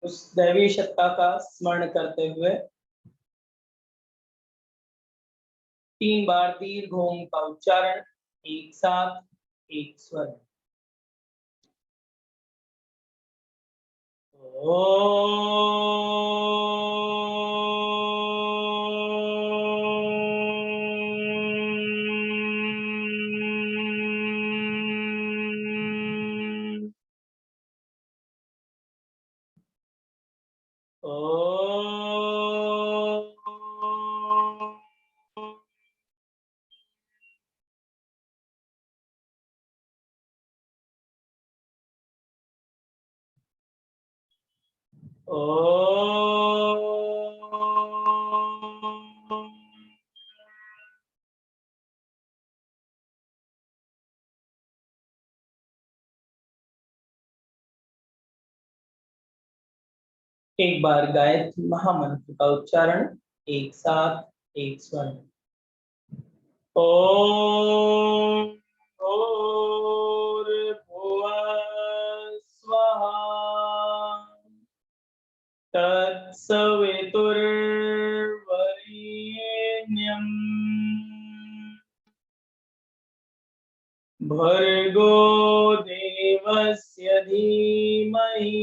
उस दैवी सत्ता का स्मरण करते हुए 3 बार दीर्घ ओम का उच्चारण एक साथ एक स्वर। एक बार गायत्री महामंत्र का उच्चारण एक साथ एक स्वर। ओम भूर्भुवः स्वः तत्सवितुर्वरेण्यं भर्गो देवस्य धीमहि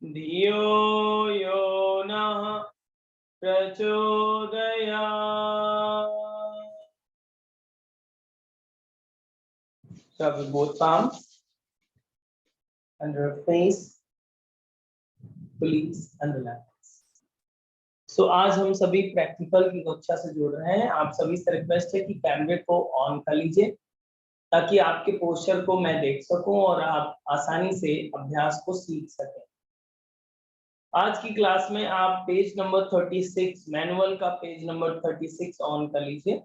धियो यो नः प्रचोदयात्। Rub both palms under your face, please, and relax. So आज हम सभी प्रैक्टिकल की कक्षा से जुड़ रहे हैं। आप सभी से रिक्वेस्ट है कि कैमरे को ऑन कर लीजिए ताकि आपके पोस्चर को मैं देख सकूं और आप आसानी से अभ्यास को सीख सकें। आज की क्लास में आप पेज नंबर 36 मैनुअल का पेज नंबर 36 ऑन कर लीजिए।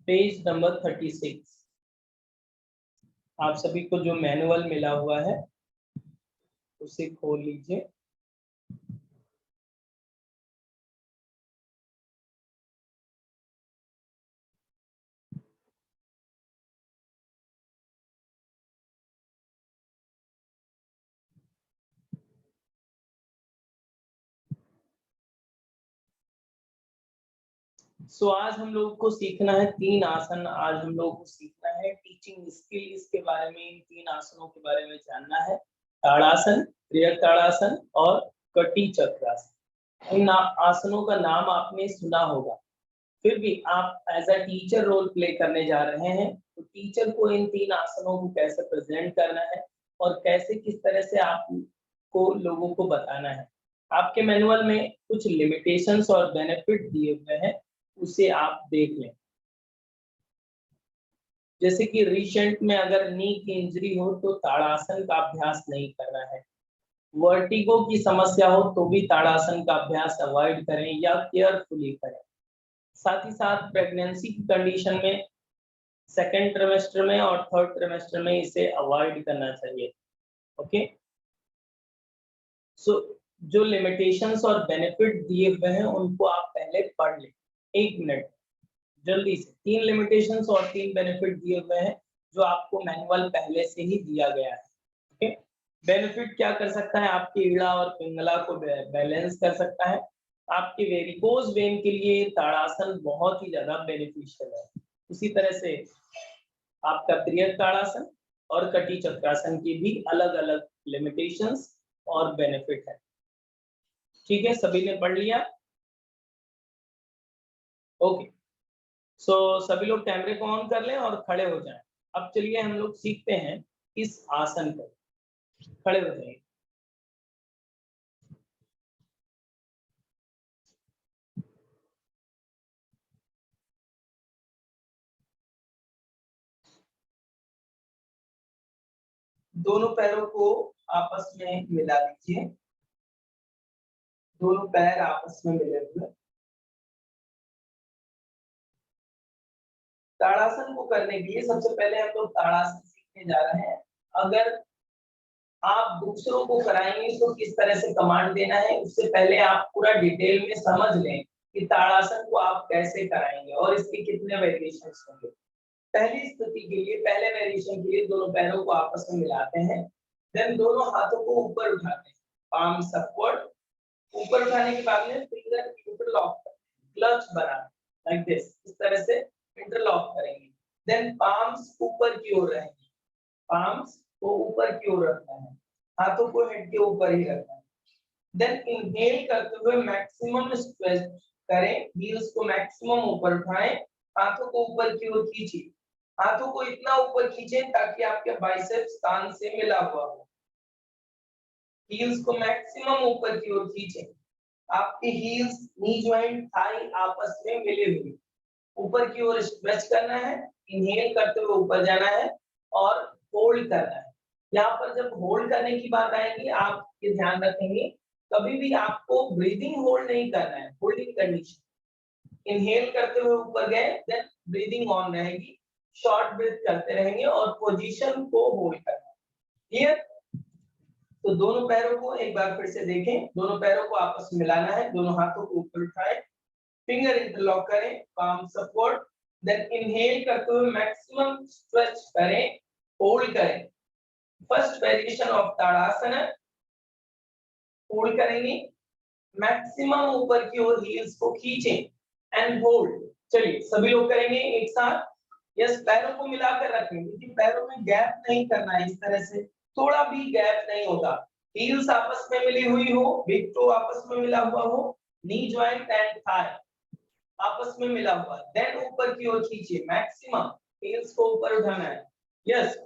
पेज नंबर 36 आप सभी को जो मैनुअल मिला हुआ है उसे खोल लीजिए। सो आज हम लोग को सीखना है 3 आसन। आज हम लोग को सीखना है टीचिंग स्किल, इसके बारे में, इन 3 आसनों के बारे में जानना है। ताड़ासन, क्रिया ताड़ासन और कटी चक्रासन। इन आसनों का नाम आपने सुना होगा, फिर भी आप as a teacher role play करने जा रहे हैं तो टीचर को इन 3 आसनों को कैसे प्रेजेंट करना है और कैसे किस तरह से आपको लोगों को बताना है। आपके मैनुअल में कुछ लिमिटेशंस और बेनिफिट दिए हुए हैं, उसे आप देख लें। जैसे कि रिसेंट में अगर नी की इंजरी हो तो ताड़ासन का अभ्यास नहीं करना है। वर्टिगो की समस्या हो तो भी ताड़ासन का अभ्यास अवॉइड करें या केयरफुली करें। साथ ही साथ प्रेगनेंसी की कंडीशन में सेकेंड ट्रिमेस्टर में और थर्ड ट्रिमेस्टर में इसे अवॉइड करना चाहिए। ओके, सो जो लिमिटेशंस और बेनिफिट दिए हुए हैं उनको आप पहले पढ़ लें। 1 मिनट जल्दी से। 3 लिमिटेशंस और 3 बेनिफिट दिए हुए हैं जो आपको मैनुअल पहले से ही दिया गया है। ओके, बेनिफिट क्या कर सकता है? आपकी ईड़ा और पिंगला को बैलेंस कर सकता है। आपके वेरिकोज वेन के लिए ताड़ासन बहुत ही ज्यादा बेनिफिशियल है। उसी तरह से आपका प्रिय ताड़ासन और कटी चक्रासन की भी अलग अलग लिमिटेशंस और बेनिफिट है। ठीक है, सभी ने पढ़ लिया? ओके, सो सभी लोग कैमरे को ऑन कर लें और खड़े हो जाएं। अब चलिए हम लोग सीखते हैं इस आसन को। खड़े हो जाइए। दोनों पैरों को आपस में मिला लीजिए। दोनों पैर आपस में मिले हुए। ताड़ासन को करने के लिए सबसे पहले हम लोग ताड़ासन सीखने जा रहे हैं। अगर आप दूसरों को कराएंगे तो किस तरह से कमांड देना है, उससे पहले आप पूरा डिटेल में समझ लें कि ताड़ासन को आप कैसे कराएंगे और इसके कितने वेरिएशंस होंगे। पहली स्थिति के लिए, पहले वेरिएशन के लिए दोनों पैरों को आपस में मिलाते हैं, देन दोनों हाथों को ऊपर उठाते हैं, पाम्स अपवर्ड, ऊपर उठाने के बाद में फिंगर इंटरलॉक करते हैं, क्लच बनाते हैं लाइक दिस, इस तरह से इंटरलॉक करेंगे, देन पाम्स ऊपर की ओर रहेंगे, पाम्स को ऊपर की ओर रखना है, हाथों को हेड के ऊपर ही रखना है, देन इनहेल करते हुए मैक्सिमम स्ट्रेच करें, हील्स को मैक्सिमम ऊपर उठाएं, हाथों को ऊपर की ओर खींचिए, हाथों को इतना ऊपर खींचें ताकि आपके बाइसेप्स कान से मिला हुआ हो, हील्स को मैक्सिमम ऊपर की ओर खींचें, आपके हील्स, नी जॉइंट, थाई आपस में मिले हुए, ऊपर की ओर स्ट्रेच करना है, इनहेल करते हुए ऊपर जाना है और होल्ड करना है। यहाँ पर जब होल्ड करने की बात आएगी, आप ये ध्यान रखेंगे, कभी भी आपको ब्रीदिंग होल्ड नहीं करना है, होल्डिंग कंडीशन, इनहेल करते हुए ऊपर गए, देन ब्रीदिंग ऑन रहेगी, शॉर्ट ब्रीथ करते रहेंगे और पोजीशन को होल्ड करना है। क्लियर? तो दोनों पैरों को एक बार फिर से देखें, दोनों पैरों को आपस में मिलाना है, दोनों हाथों को ऊपर उठाएं, फिंगर इंटरलॉक करें, पाम सपोर्ट, देन इनहेल करते हुए मैक्सिमम स्ट्रेच करें, होल्ड करें। First variation of tadasana, hold करेंगे, मैक्सिमम ऊपर की ओर हील्स को खींचें एंड होल्ड। चलिए सभी लोग करेंगे एक साथ। यस, पैरों को मिलाकर रखें, क्योंकि पैरों में गैप नहीं करना है, इस तरह से थोड़ा भी गैप नहीं होता, हील्स आपस में मिली हुई हो, बिग टो आपस में मिला हुआ हो, नी जॉइंट एंड थाई आपस में मिला हुआ, देन ऊपर की ओर खींचिए, मैक्सिमम हील्स को ऊपर उठाना है। यस,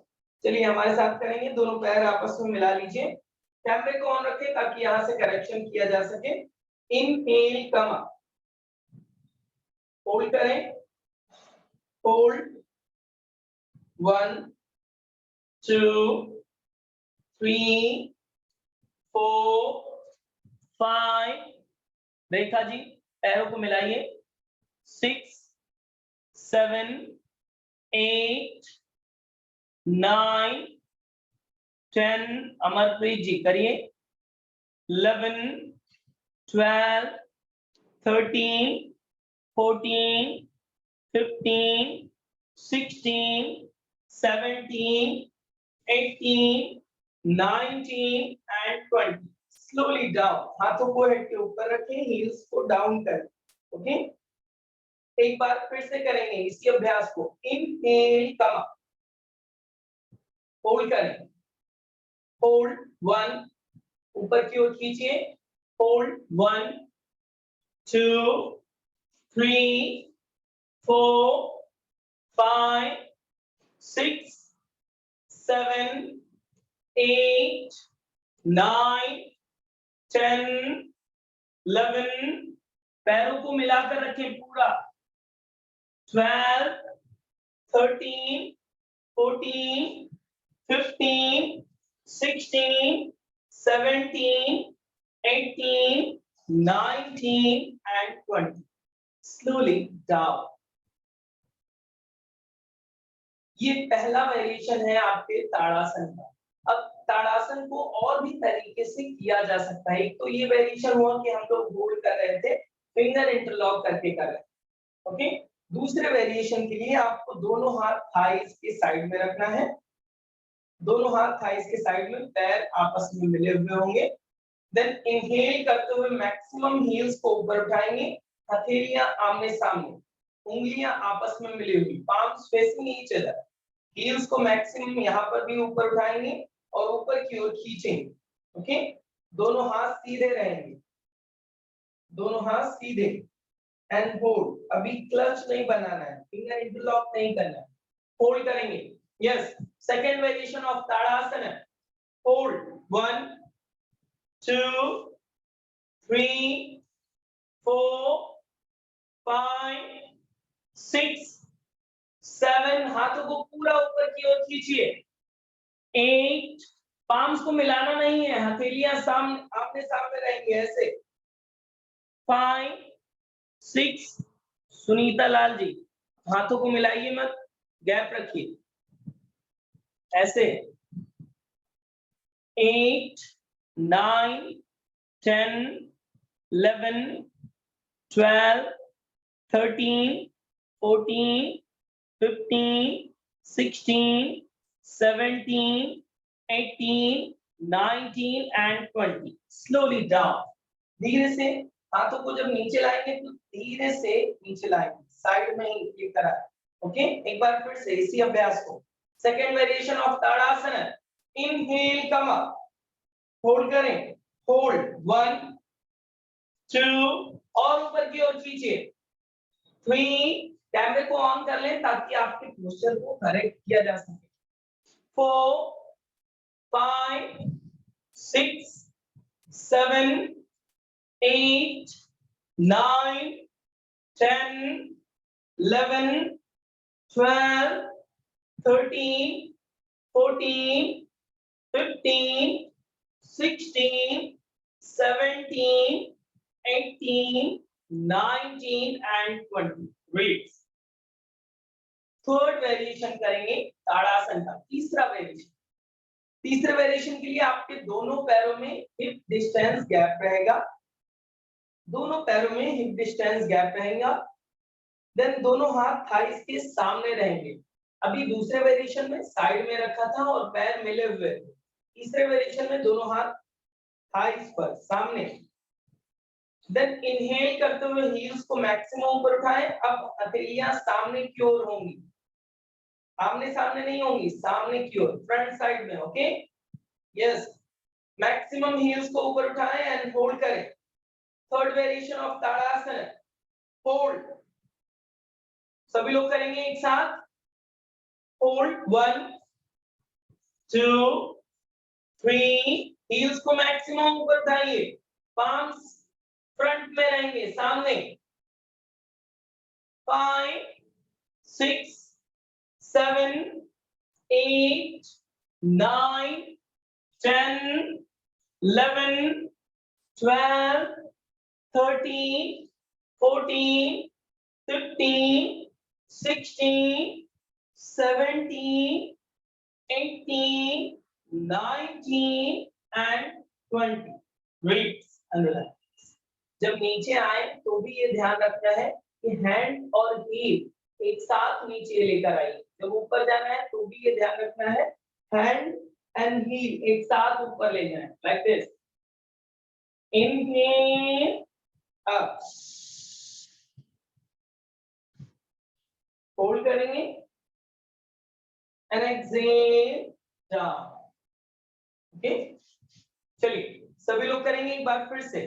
चलिए हमारे साथ करेंगे, दोनों पैर आपस में मिला लीजिए, कैमरे को ऑन रखें ताकि यहां से करेक्शन किया जा सके। इनहेल कम अप, होल्ड करें, होल्ड, 1 2 3 4 5, रेखा जी पैरों को मिलाइए, 6 7 8 9 10, अमरप्रीत जी करिए, 11 12 13 14 15 16 17 18 19 and 20, slowly down, हाथों को हेड के ऊपर रखें, हील्स को डाउन करें। ओके, एक बार फिर से करेंगे इसी अभ्यास को। इनहेल कम अप, होल्ड करें, होल्ड, 1, ऊपर की ओर खींचिए, होल्ड, 1 2 3 4 5 6 7 8 9 10 11, पैरों को मिलाकर रखें पूरा, 12 13 14 15 16 17 18 19 and 20, slowly down। ये पहला वेरिएशन है आपके ताड़ासन का। अब ताड़ासन को और भी तरीके से किया जा सकता है। एक तो ये वेरिएशन हुआ कि हम लोग होल्ड कर रहे थे, फिंगर इंटरलॉक करके कर रहे थे। ओके, दूसरे वेरिएशन के लिए आपको दोनों हाथ थाइस के साइड में रखना है, दोनों हाथ थाइस के साइड में, पैर आपस में मिले हुए होंगे, देन इनहेल करते हुए मैक्सिमम हील्स को ऊपर उठाएंगे, हथेलियां आमने सामने, उंगलियां आपस में मिली हुई, palms facing each other, heels को मैक्सिमम यहाँ पर भी ऊपर उठाएंगे और ऊपर की ओर खींचेंगे। ओके, दोनों हाथ सीधे रहेंगे, दोनों हाथ सीधे एंड होल्ड। अभी क्लच नहीं बनाना है, फिंगर इंटरलॉक नहीं करना है, होल्ड करेंगे। यस, सेकंड वेरिएशन ऑफ ताड़ासन है, होल्ड, 1 2 3 4 5 6 7, हाथों को पूरा ऊपर की ओर खींचिए, 8, पाम्स को मिलाना नहीं है, हथेलियां सामने आमने सामने रहेंगे ऐसे, 5 6, सुनीता लाल जी हाथों को मिलाइए मत, गैप रखिए ऐसे, 8 9 10 11 12 13 14 15, 16, 17, 18, 19 and 20. Slowly down. धीरे से हाथों को जब नीचे लाएंगे तो धीरे से नीचे लाएंगे, साइड में ही क्लिक करा। ओके, एक बार फिर से इसी अभ्यास को। Second variation of tadasana. Inhale, come up, hold करें, होल्ड 1 2 और ऊपर की ओर खींचिए 3, कैमरे को ऑन कर लें ताकि आपके पोस्चर को करेक्ट किया जा सके। 4 5 6 7 8 9 10 11 12 13 14 15 16 17 18 19 and 20. Read. थर्ड वेरिएशन करेंगे ताड़ासन का, तीसरा वेरिएशन। तीसरे वेरिएशन के लिए आपके दोनों पैरों में हिप डिस्टेंस गैप रहेगा, दोनों पैरों में हिप डिस्टेंस गैप रहेगा। देन दोनों हाथ थाइस के सामने रहेंगे। अभी दूसरे वेरिएशन में साइड में रखा था और पैर मिले हुए थे। तीसरे वेरिएशन में दोनों हाथ थाइस पर सामने। देन इनहेल करते हुए हील्स को मैक्सिमम ऊपर उठाएं। अब हथेलियां सामने की ओर होंगी, आमने सामने नहीं होंगी, सामने की ओर, फ्रंट साइड में। ओके, यस, मैक्सिमम हील्स को ऊपर उठाएं एंड होल्ड करें। Third variation of tadasana, hold. सभी लोग करेंगे एक साथ, होल्ड 1 2 3, हील्स को मैक्सिमम ऊपर उठाइए, पाम्स फ्रंट में रहेंगे, सामने। 5 6 7 8 9 10 11 12 13 14 15 16 17 18 19 and 20. Read underline. जब नीचे आए तो भी ये ध्यान रखना है कि हैंड और हील एक साथ नीचे लेकर आइए। जब ऊपर जाना है तो भी ये ध्यान रखना है हैंड एंड हील एक साथ ऊपर ले जाए, like this. Inhale up, hold करेंगे एंड एक्सहेल डाउन। ओके, चलिए सभी लोग करेंगे एक बार फिर से।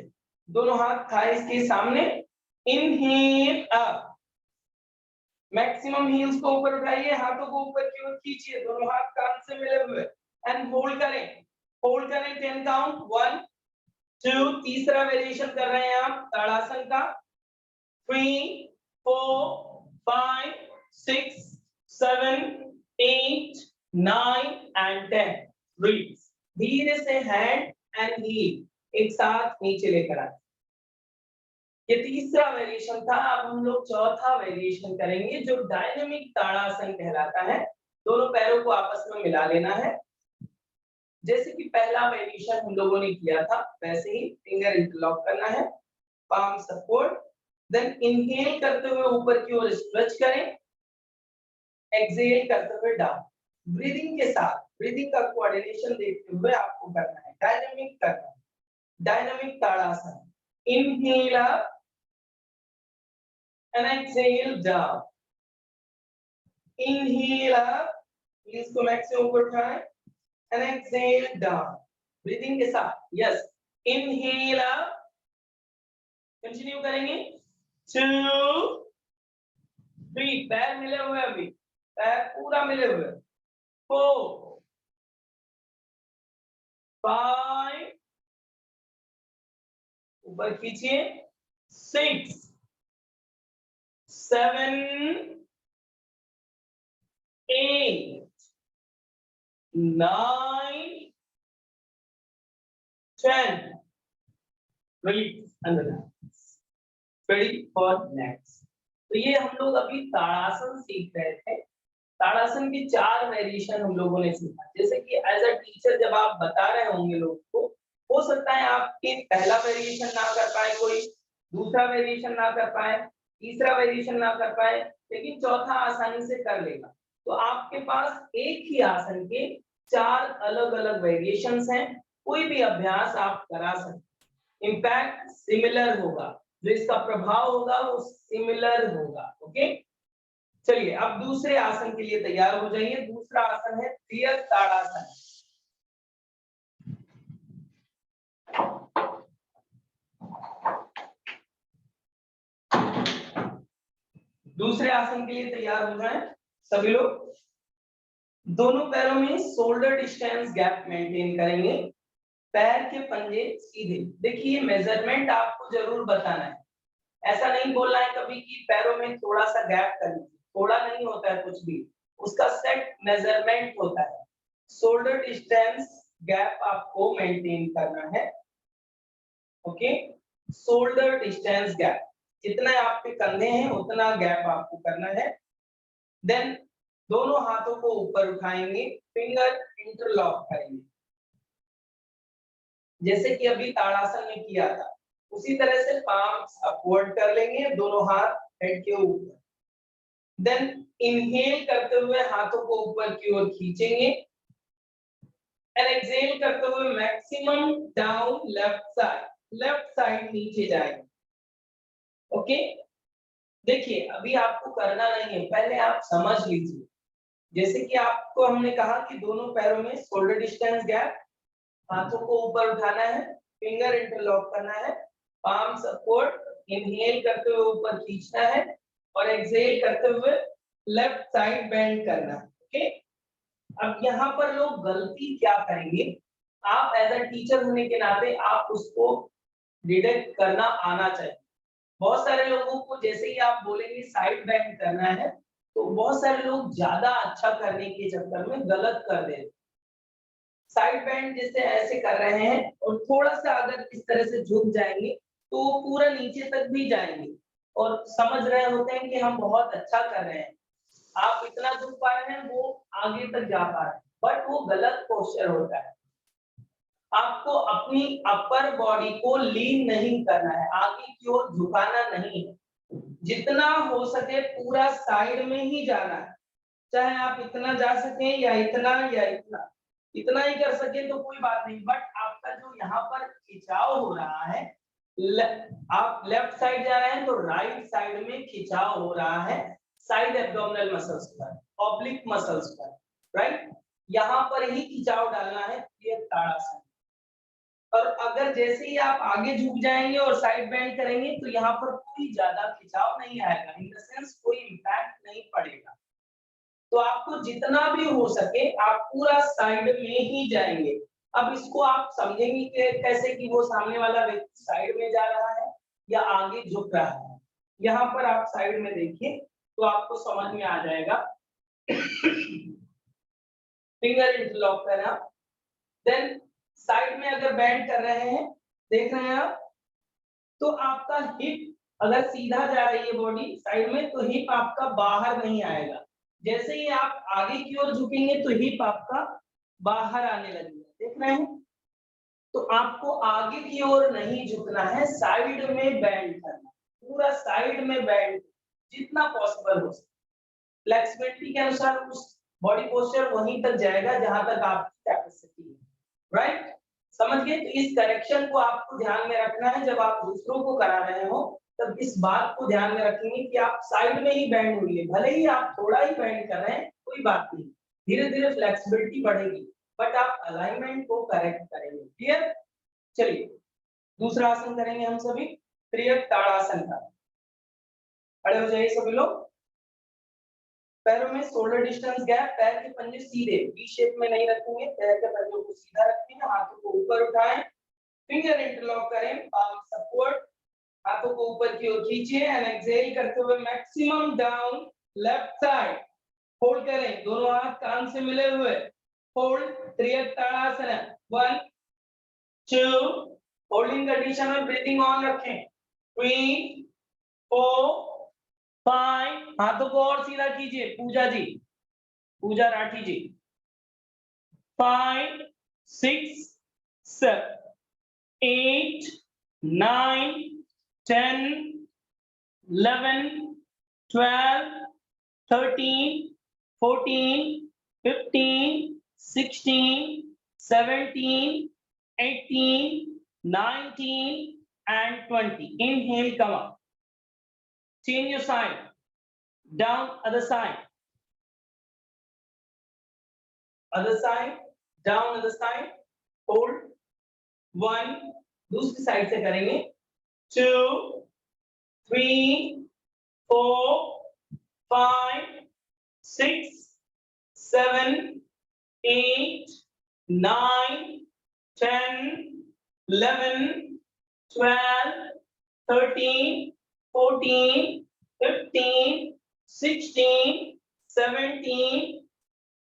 दोनों हाथ थाइस के सामने, इनहेल अप, मैक्सिमम हील्स को ऊपर उठाइए, हाथों को ऊपर की ओर खींचिए, दोनों हाथ कान से मिले हुए एंड होल्ड करें, होल्ड करें 10 काउंट 1 2। तीसरा वेरिएशन कर रहे हैं आप ताड़ासन का। 3 4 5 6 7 8 9 and 10. Read. धीरे से हैंड एंड हील एक साथ नीचे लेकर आए। ये तीसरा वेरिएशन था। अब हम लोग चौथा वेरिएशन करेंगे जो डायनामिक ताड़ासन कहलाता है। दोनों पैरों को आपस में मिला लेना है। जैसे कि पहला वेरिएशन हम लोगों ने किया था वैसे ही फिंगर इंटरलॉक करना है, पाम सपोर्ट, देन इनहेल करते हुए ऊपर की ओर स्ट्रेच करें, एक्सहेल करते हुए डाउन। ब्रीदिंग के साथ, ब्रीदिंग का कोऑर्डिनेशन देखते हुए आपको करना है, डायनामिक करना है। Dynamic tadasana, inhale up and exhale down, inhale up, heels को मैक्सिमम ऊपर उठाएं and exhale down, breathing के साथ, yes, inhale up, कंटिन्यू करेंगे 2 3, पैर मिले हुए, अभी पैर पूरा मिले हुए, 4 5, ऊपर खींचिए, 6 7 8 9 10. Release under that. Ready for next. तो ये हम लोग अभी ताड़ासन सीख रहे थे। ताड़ासन के 4 वेरिएशन हम लोगों ने सीखा। जैसे कि एज अ टीचर जब आप बता रहे होंगे लोगों को, हो सकता है आपके पहला वेरिएशन ना कर पाए कोई, दूसरा वेरिएशन ना कर पाए, तीसरा वेरिएशन ना कर पाए लेकिन चौथा आसानी से कर लेगा। तो आपके पास एक ही आसन के 4 अलग-अलग वेरिएशंस हैं, कोई भी अभ्यास आप करा सकते हैं। इम्पैक्ट सिमिलर होगा, जो इसका प्रभाव होगा वो सिमिलर होगा। ओके, चलिए अब दूसरे आसन के लिए तैयार हो जाइए। दूसरा आसन है त्रियक ताड़ासन। दूसरे आसन के लिए तैयार हो जाएं सभी लोग। दोनों पैरों में शोल्डर डिस्टेंस गैप मेंटेन करेंगे, पैर के पंजे सीधे। देखिए मेजरमेंट आपको जरूर बताना है, ऐसा नहीं बोलना है कभी कि पैरों में थोड़ा सा गैप कर लीजिए, थोड़ा नहीं होता है कुछ भी, उसका सेट मेजरमेंट होता है। शोल्डर डिस्टेंस गैप आपको मेंटेन करना है। ओके, शोल्डर डिस्टेंस गैप, जितना आपके कंधे हैं उतना गैप आपको करना है। देन दोनों हाथों को ऊपर उठाएंगे, फिंगर इंटरलॉक करेंगे, जैसे कि अभी ताड़ासन में किया था उसी तरह से पाम्स अपवर्ड कर लेंगे, दोनों हाथ हेड के ऊपर। देन इनहेल करते हुए हाथों को ऊपर की ओर खींचेंगे एंड एक्सहेल करते हुए मैक्सिमम डाउन लेफ्ट साइड नीचे जाएंगे। ओके, देखिए अभी आपको करना नहीं है, पहले आप समझ लीजिए। जैसे कि आपको हमने कहा कि दोनों पैरों में शोल्डर डिस्टेंस गैप, हाथों को ऊपर उठाना है, फिंगर इंटरलॉक करना है, पाम्स अपवर्ड, इनहेल करते हुए ऊपर खींचना है और एक्सहेल करते हुए लेफ्ट साइड बेंड करना है। ओके, अब यहाँ पर लोग गलती क्या करेंगे, आप एज अ टीचर होने के नाते आप उसको डिटेक्ट करना आना चाहिए। बहुत सारे लोगों को जैसे ही आप बोलेंगे साइड बेंड करना है तो बहुत सारे लोग ज्यादा अच्छा करने के चक्कर में गलत कर देते। साइड बेंड जैसे ऐसे कर रहे हैं और थोड़ा सा अगर इस तरह से झुक जाएंगे तो पूरा नीचे तक भी जाएंगे और समझ रहे होते हैं कि हम बहुत अच्छा कर रहे हैं। आप इतना झुक पा रहे हैं, वो आगे तक जा पा रहे हैं, बट वो गलत पोस्चर होता है। आपको अपनी अपर बॉडी को लीन नहीं करना है, आगे की ओर झुकाना नहीं है, जितना हो सके पूरा साइड में ही जाना है। चाहे आप इतना जा सके या इतना इतना ही कर सके तो कोई बात नहीं, बट आपका जो यहाँ पर खिंचाव हो रहा है, आप लेफ्ट साइड जा रहे हैं तो राइट साइड में खिंचाव हो रहा है, साइड एब्डोमिनल मसल्स पर, ऑब्लिक मसल्स पर, राइट, यहाँ पर ही खिंचाव डालना है। ये ताड़ासन। और अगर जैसे ही आप आगे झुक जाएंगे और साइड बेंड करेंगे तो यहाँ पर कोई ज्यादा खिंचाव नहीं आएगा, इन द सेंस कोई इम्पैक्ट नहीं पड़ेगा। तो आपको जितना भी हो सके आप पूरा साइड में ही जाएंगे। अब इसको आप समझेंगे कि कैसे कि वो सामने वाला व्यक्ति साइड में जा रहा है या आगे झुक रहा है। यहाँ पर आप साइड में देखिए तो आपको समझ में आ जाएगा। फिंगर इंटरलॉक करना, देन साइड में अगर बेंड कर रहे हैं, देख रहे हैं आप, तो आपका हिप अगर सीधा जा रही है बॉडी साइड में तो हिप आपका बाहर नहीं आएगा। जैसे ही आप आगे की ओर झुकेंगे तो हिप आपका बाहर आने लगेगा, देख रहे हैं। तो आपको आगे की ओर नहीं झुकना है, साइड में बेंड करना, पूरा साइड में बेंड जितना पॉसिबल हो सके। फ्लेक्सिबिलिटी के अनुसार उस बॉडी पोस्चर वहीं तक जाएगा जहां तक आपकी कैपेसिटी है, राइट, समझ गए। तो इस करेक्शन को आपको ध्यान में रखना है, जब आप दूसरों को करा रहे हो तब इस बात को ध्यान में रखेंगे कि आप साइड में ही बेंड होइए, भले ही आप थोड़ा ही बेंड कर रहे हैं कोई बात नहीं, धीरे धीरे फ्लेक्सिबिलिटी बढ़ेगी, बट आप अलाइनमेंट को करेक्ट करेंगे। क्लियर, चलिए दूसरा आसन करेंगे हम सभी, त्रियक ताड़ासन का। खड़े हो जाइए सभी लोग, पैरों में शोल्डर डिस्टेंस गैप, पैर के पंजे सीधे वी शेप में नहीं रखेंगे, पैर के पंजों को सीधा रखेंगे, हाथों को ऊपर उठाएं, फिंगर इंटरलॉक करें, पाम सपोर्ट, हाथों को ऊपर की ओर खींचिए एंड एक्सहेल करते हुए maximum down left side, hold करें, दोनों हाथ कान से मिले हुए, होल्ड, त्रियक ताड़ासन, 1 2, होल्डिंग कंडीशन में ब्रीथिंग ऑन रखें, 3 4 5, हाथों को और सीधा कीजिए, पूजा जी, पूजा राठी जी, 5 6 7 8 9 10 11, 12, 13, 14, 15, 16, 17, 18, 19 and 20. Inhale, come up. Change your side. Down, other side. Other side, down, other side. Hold. 1, दूसरी साइड से करेंगे. 2, 3, 4, 5, 6, 7, 8, 9, 10, 11, 12, 13, 14, 15, 16, 17,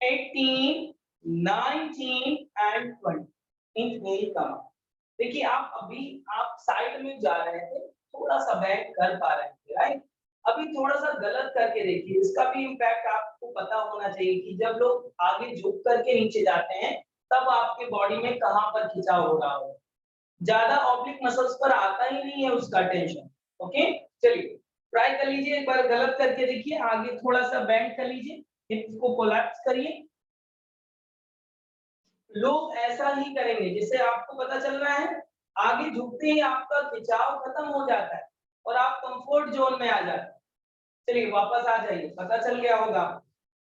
18, 19 and 20. Inhale, come up. देखिए आप साइड में जा रहे थे, थोड़ा सा बैंड कर पा रहे थे, राइट? अभी थोड़ा सा गलत करके देखिए, इसका भी इम्पैक्ट आपको पता होना चाहिए कि जब लोग आगे झुक करके नीचे जाते हैं, तब आपके बॉडी में कहाँ पर खिंचाव हो रहा हो. ज्यादा ऑब्लिक मसल्स पर आता ही नहीं है उसका टेंशन. ओके, चलिए ट्राई कर लीजिए, एक बार गलत करके देखिए, आगे थोड़ा सा बेंड कर लीजिए, हिप्स को कोलैप्स करिए. लोग ऐसा ही करेंगे, जिससे आपको पता चल रहा है आगे झुकते ही आपका खिंचाव खत्म हो जाता है और आप कंफर्ट जोन में आ जाते हैं. चलिए वापस आ जाइए, पता चल गया होगा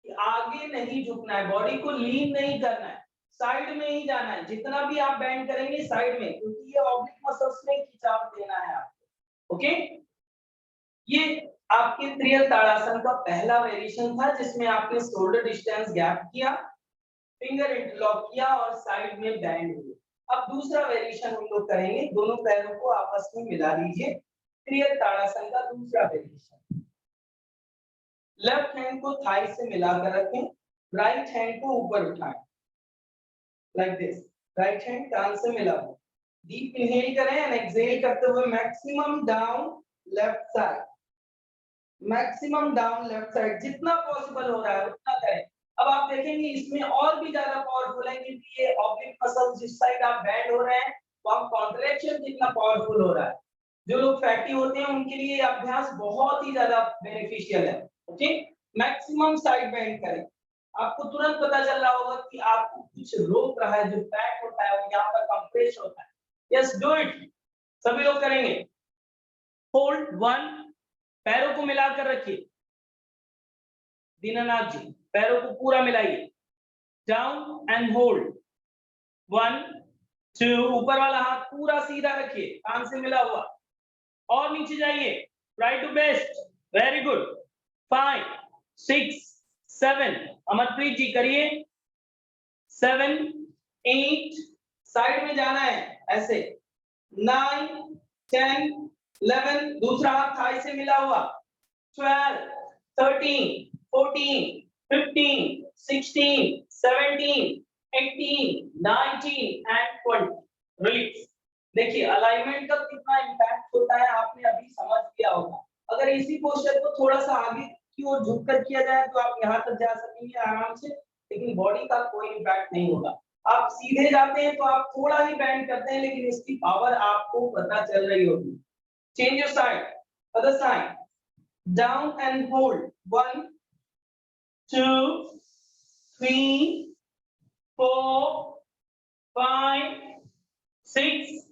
कि आगे नहीं झुकना है, बॉडी को लीन नहीं करना है, साइड में ही जाना है. जितना भी आप बेंड करेंगे साइड में, क्योंकि ये ऑब्लिक मसल्स में खिंचाव देना है आपको. ओके, ये आपके त्रियल ताड़ासन का पहला वेरिएशन था, जिसमें आपने शोल्डर डिस्टेंस गैप किया, फिंगर इंटरलॉक किया और साइड में बैंड हुए. अब दूसरा वेरिएशन हम लोग करेंगे, दोनों पैरों को आपस में मिला लीजिए. त्रियल ताड़ासन का दूसरा वेरिएशन. लेफ्ट हैंड को थाई से मिलाकर रखें, राइट हैंड को ऊपर उठाएं लाइक दिस. राइट हैंड कान से मिला हो. डीप इनहेल करें एंड एक्सहेल करते हुए maximum down left side, maximum down left side. जितना पॉसिबल हो रहा है उतना करें. अब आप देखेंगे इसमें और भी ज्यादा पावरफुल है, क्योंकि ये ऑब्लिक मसल्स जिस साइड आप बैंड हो रहे हैं वहां कॉन्ट्रैक्शन कितना पावरफुल हो रहा है. जो लोग फैटी होते हैं उनके लिए ये अभ्यास बहुत ही ज्यादा बेनिफिशियल है. ओके, मैक्सिमम साइड बेंड करें. आपको तुरंत पता चल रहा होगा कि आपको कुछ रोक रहा है, जो फैट होता है वो यहाँ पर कंप्रेस होता है. Yes, do it. सभी लोग करेंगे. होल्ड 1, पैरों को मिलाकर रखिए. दीनानाथ जी, पैरों को पूरा मिलाइए. Down and hold. 1, 2, ऊपर वाला हाथ पूरा सीधा रखिए, कान से मिला हुआ. और नीचे जाइए. Try to best. Very good. 5, 6, 7. Amarpreet ji करिए. 7, 8, साइड में जाना है ऐसे. 9, 10, 11, दूसरा हाथ थाई से मिला हुआ. 12, 13, 14, 15, 16, 17, 18, 19 and 20. रिलीज. देखिए अलाइनमेंट का कितना इंपैक्ट होता है आपने अभी समझ लिया होगा. अगर इसी पोस्चर को थोड़ा सा आगे की ओर झुककर किया जाए तो आप यहाँ तक जा सकेंगे आराम से, लेकिन बॉडी का कोई इंपैक्ट नहीं होगा. आप सीधे जाते हैं तो आप थोड़ा ही बैंड करते हैं, लेकिन इसकी पावर आपको पता चल रही होगी. Change your side, other side. Down and hold. 1, 2, 3, 4, 5, 6,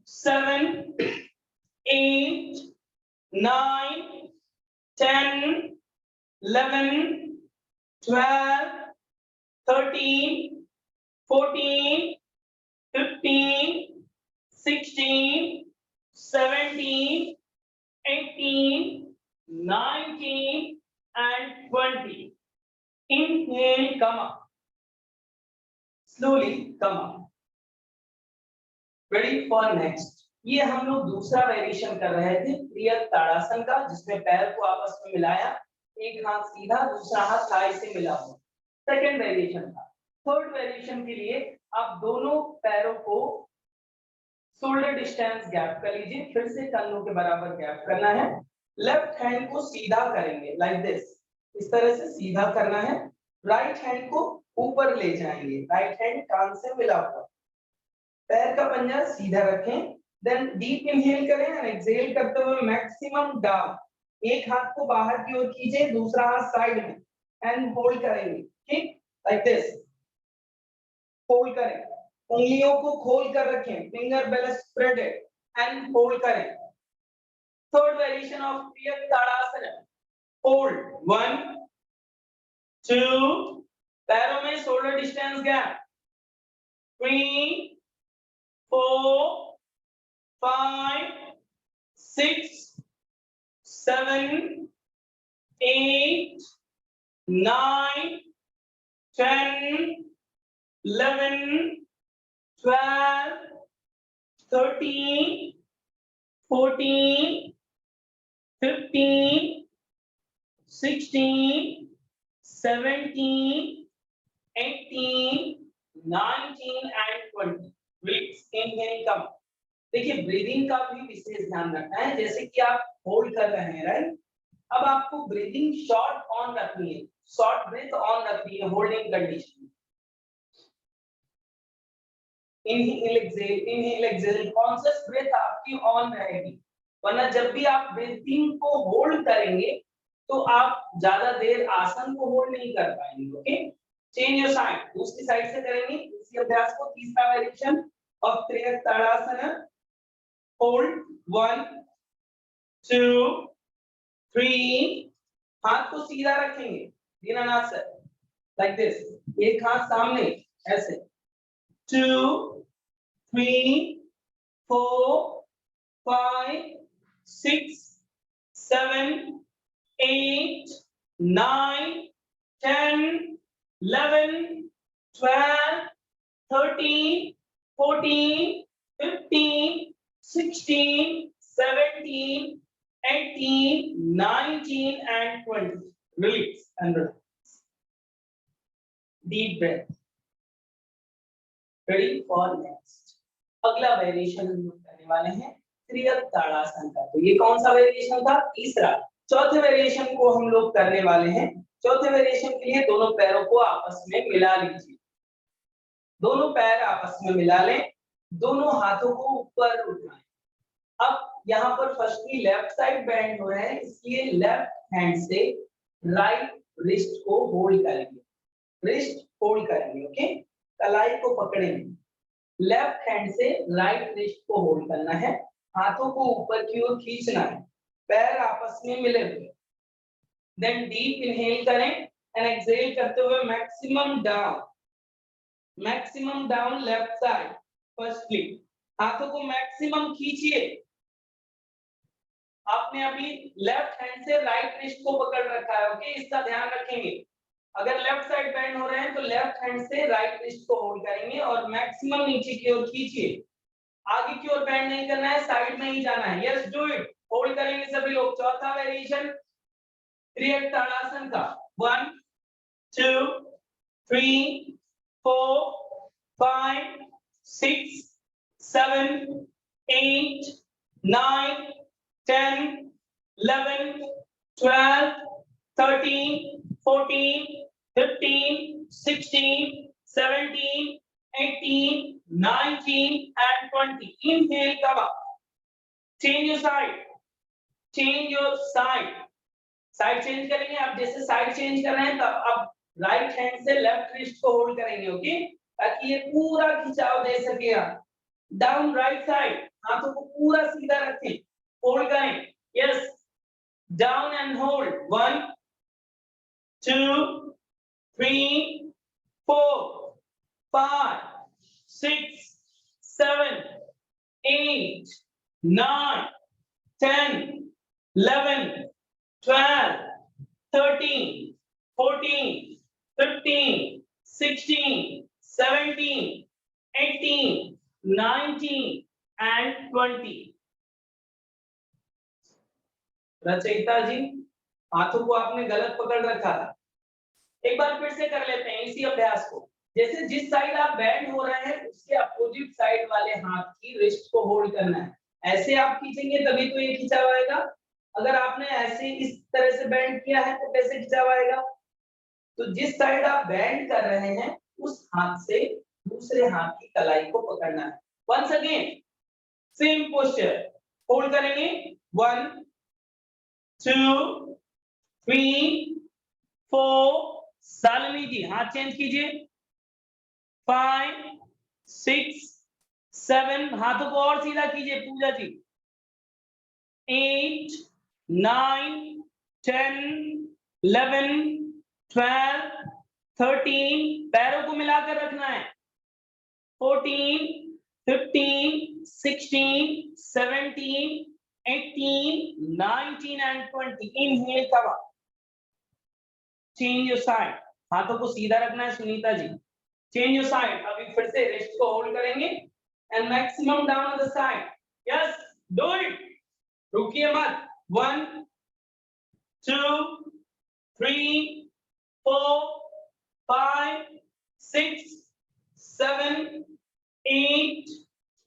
7, 8, 9, 10, 11, 12, 13, 14, 15, 16, 17, 18, 19 and 20. Inhale, come up. Slowly come up. Ready for next. ये हम लोग दूसरा वेरिएशन कर रहे थे त्रियल ताड़ासन का, जिसमें पैर को आपस में मिलाया, एक हाथ सीधा, दूसरा हाथ थाई से मिला हुआ. सेकंड वेरिएशन था. थर्ड वेरिएशन के लिए आप दोनों पैरों को शोल्डर डिस्टेंस गैप कर लीजिए. फिर से कंधों के बराबर गैप करना है. लेफ्ट हैंड को सीधा करेंगे लाइक दिस, इस तरह से सीधा करना है. राइट हैंड को ऊपर ले जाएंगे, राइट हैंड कान से मिला हुआ. पैर का पंजा सीधा रखें, देन डीप इनहेल करें एंड एक्सहेल करते हुए मैक्सिमम डाउन, एक हाथ को बाहर की ओर कीजिए, दूसरा हाथ साइड में एंड होल्ड करेंगे, ठीक, लाइक दिस, होल्ड करें, उंगलियों को खोल कर रखें, finger well spreaded and hold करें। थर्ड वेरिएशन ऑफ क्रिया ताड़ासन, होल्ड 1 2, पैरों में shoulder distance gap, 3 4 5 6 7 8 9 10 11 12 13 14 15 16 17 18 19 and 20। Breathe in कम। देखिए ब्रीदिंग का भी विशेष ध्यान रखना है, जैसे कि आप होल्ड कर रहे हैं, राइट, अब आपको ब्रीदिंग शॉर्ट ऑन रखनी है, शॉर्ट ब्रेथ ऑन रखनी है होल्डिंग कंडीशन में। इनहेल एक्सहेल कॉन्शियस ब्रेथ आपकी ऑन रहेगी, वरना जब भी आप ब्रीथिंग को होल्ड करेंगे तो आप ज्यादा देर आसन को होल्ड नहीं कर पाएंगे। ओके, चेंज योर साइड, दूसरी साइड से करेंगे इसी अभ्यास को। तीसरा वेरिएशन ऑफ त्रियक ताड़ासन, होल्ड 1 2 3, हाथ को सीधा रखेंगे दीनानासन, लाइक दिस, एक हाथ सामने ऐसे, 2 3 4 5 6 7 8 9 10 11 12 13 14 15 16 17 18 19 and 20। Release and relax, deep breath, ready for next। अगला वेरिएशन हम लोग करने वाले हैं त्रियक ताड़ासन का। तो ये कौन सा वेरिएशन था? तीसरा। चौथे वेरिएशन को हम लोग करने वाले हैं। चौथे वेरिएशन के लिए दोनों पैरों को आपस में मिला लीजिए, दोनों पैर आपस में मिला लें, दोनों हाथों को ऊपर उठाएं। अब यहाँ पर फर्स्टली लेफ्ट साइड बेंड हो रहे हैं, इसलिए लेफ्ट हैंड से राइट रिस्ट को होल्ड करेंगे, रिस्ट होल्ड करेंगे, ओके, कलाई को पकड़ेंगे, लेफ्ट हैंड से राइट रिस्ट को होल्ड करना है, हाथों को ऊपर की ओर खींचना है, पैर आपस में मिले हुए। देन डीप इनहेल करें एंड एक्सहेल करते हुए maximum down left side. Firstly हाथों को मैक्सिमम खींचिए, आपने अभी लेफ्ट हैंड से राइट रिस्ट को पकड़ रखा है, ओके, इसका ध्यान रखेंगे। अगर लेफ्ट साइड बेंड हो रहे हैं तो लेफ्ट हैंड से राइट रिस्ट को होल्ड करेंगे और मैक्सिमम नीचे की ओर खींचिए, आगे की ओर बेंड नहीं करना है, साइड में ही जाना है। यस, डू इट, होल्ड करेंगे सभी लोग। चौथा वेरिएशन त्रियक ताड़ासन का, 1 2 3 4 5 6 7 8 9 10 11 12 13 14 15 16 17 18 19 and 20। Inhale, come up, change your side, change your side, side change करेंगे। आप जैसे साइड चेंज कर रहे हैं तब आप राइट हैंड से लेफ्ट रिस्ट को होल्ड करेंगे, ओके, ताकि ये पूरा खिंचाव दे सके। आप डाउन राइट साइड, हाथों को पूरा सीधा रखें, होल्ड करें, yes, down and hold, 1 2 3 4 5 6 7 8 9 10 11 12 13 14 15 16 17 18 19 and 20। रचयिता जी, हाथों को आपने गलत पकड़ रखा था, एक बार फिर से कर लेते हैं इसी अभ्यास को। जैसे जिस साइड आप बेंड हो रहे हैं उसके अपोजिट साइड वाले हाथ की रिस्ट को होल्ड करना है, ऐसे आप खींचेंगे तभी तो ये खिंचाव आएगा। अगर आपने ऐसे इस तरह से बेंड किया है तो कैसे खिंचाव आएगा? तो जिस साइड आप बेंड कर रहे हैं उस हाथ से दूसरे हाथ की कलाई को पकड़ना है। Once again, same posture, hold करेंगे 1 2 3 4, शालिनी जी हाथ चेंज कीजिए, 5 6 7, हाथों को और सीधा कीजिए पूजा जी, 8 9 10 11 12 13, पैरों को मिलाकर रखना है, 14 15 16 17 18 19 and 20, inhale, come up, change your side, हाथों को सीधा रखना है Sunita ji, change your side, अभी फिर से रिस्ट को होल्ड करेंगे and maximum down on the side, yes do it, रुकिए मत, 1 2 3 4 5 6 7 8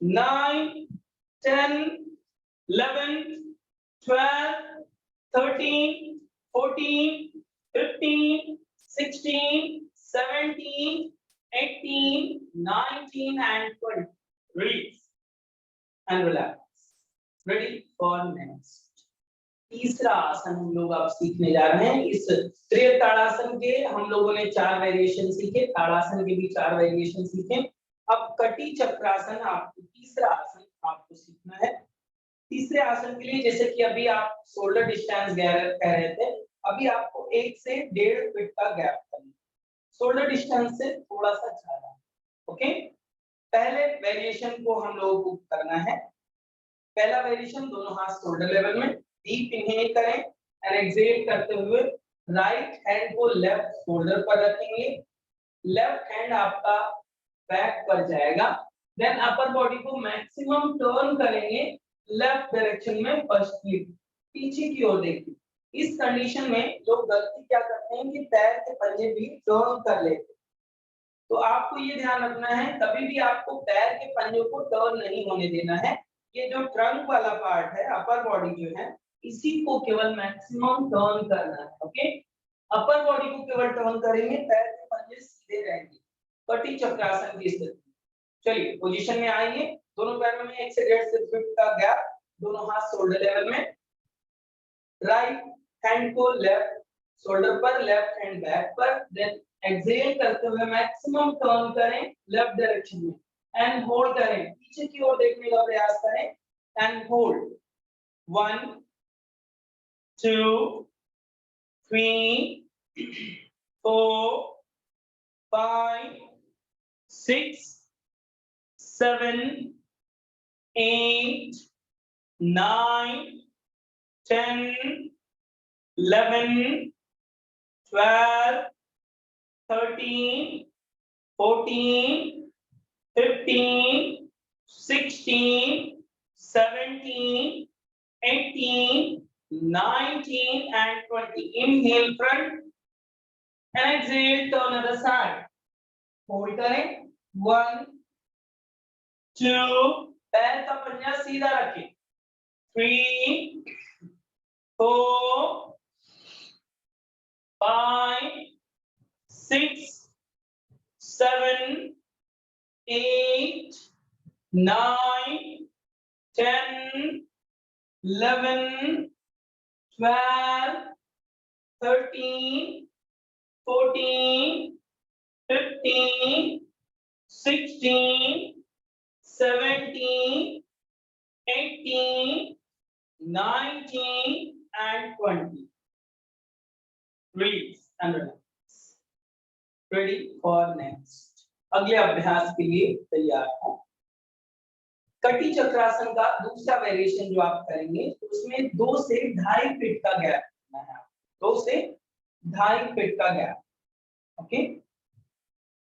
9 10 11 12 13 14 15 16 17 18 19 and 20, release and relax, ready for next। तीसरा आसन हम लोग अब सीखने जा रहे हैं। इस त्रिय ताड़ासन के हम लोगों ने 4 वेरिएशन सीखे, ताड़ासन के भी 4 वेरिएशन सीखे। अब कटी चक्रासन आपको तीसरा आसन आपको सीखना है। तीसरे आसन के लिए जैसे कि अभी आप शोल्डर डिस्टेंस कह रहे थे, अभी आपको 1 से 1.5 फीट का गैप करना है, शोल्डर डिस्टेंस से थोड़ा सा ज्यादा, ओके। पहले वेरिएशन को हम लोगों को करना है। पहला वेरिएशन, दोनों हाथ शोल्डर लेवल में, डीप इनहेल करें एंड एक्सहेल करते हुए राइट हैंड को लेफ्ट शोल्डर पर रखेंगे, लेफ्ट हैंड आपका बैक पर जाएगा, देन अपर बॉडी को मैक्सिमम टर्न करेंगे लेफ्ट डायरेक्शन में, फर्स्ट फ्लिप पीछे की ओर देखिए। इस कंडीशन में लोग गलती क्या करते हैं कि पैर के पंजे भी टर्न कर लेते हैं, तो आपको ये ध्यान रखना है कभी भी आपको पैर के पंजों को टर्न नहीं होने देना है। ये जो ट्रंक वाला पार्ट है, अपर बॉडी जो है, इसी को केवल मैक्सिमम टर्न करना है, ओके। अपर बॉडी को केवल टर्न करेंगे, पैर के पंजे सीधे रहेंगे, कटी चक्रासन की स्थिति। चलिए पोजीशन में आइए, दोनों पैरों में 1 से 1.5 फीट का गैप, दोनों हाथ शोल्डर लेवल में, राइट हैंड को लेफ्ट शोल्डर पर, लेफ्ट हैंड बैक पर, देन एक्सहेल करते हुए मैक्सिमम टर्न करें लेफ्ट डायरेक्शन में एंड होल्ड करें, पीछे की ओर देखने का प्रयास करें and hold 1 2 3 4 5 6 7 8 9 10 11 12 13 14 15 16 17 18 19 and 20, inhale front and exhale turn other side, hold करें 1 2, पैर का पंजा सीधा रखें, 3 4 5 6 7 8 9 10 11 12 13 14 15 16 17 18 19 and 20, release and relax, ready for next। अगले अभ्यास के लिए तैयार हो। कटी चक्रासन का दूसरा वेरिएशन जो आप करेंगे उसमें 2 से 2.5 फीट का गैप रखना है, 2 से 2.5 फीट का गैप, ओके।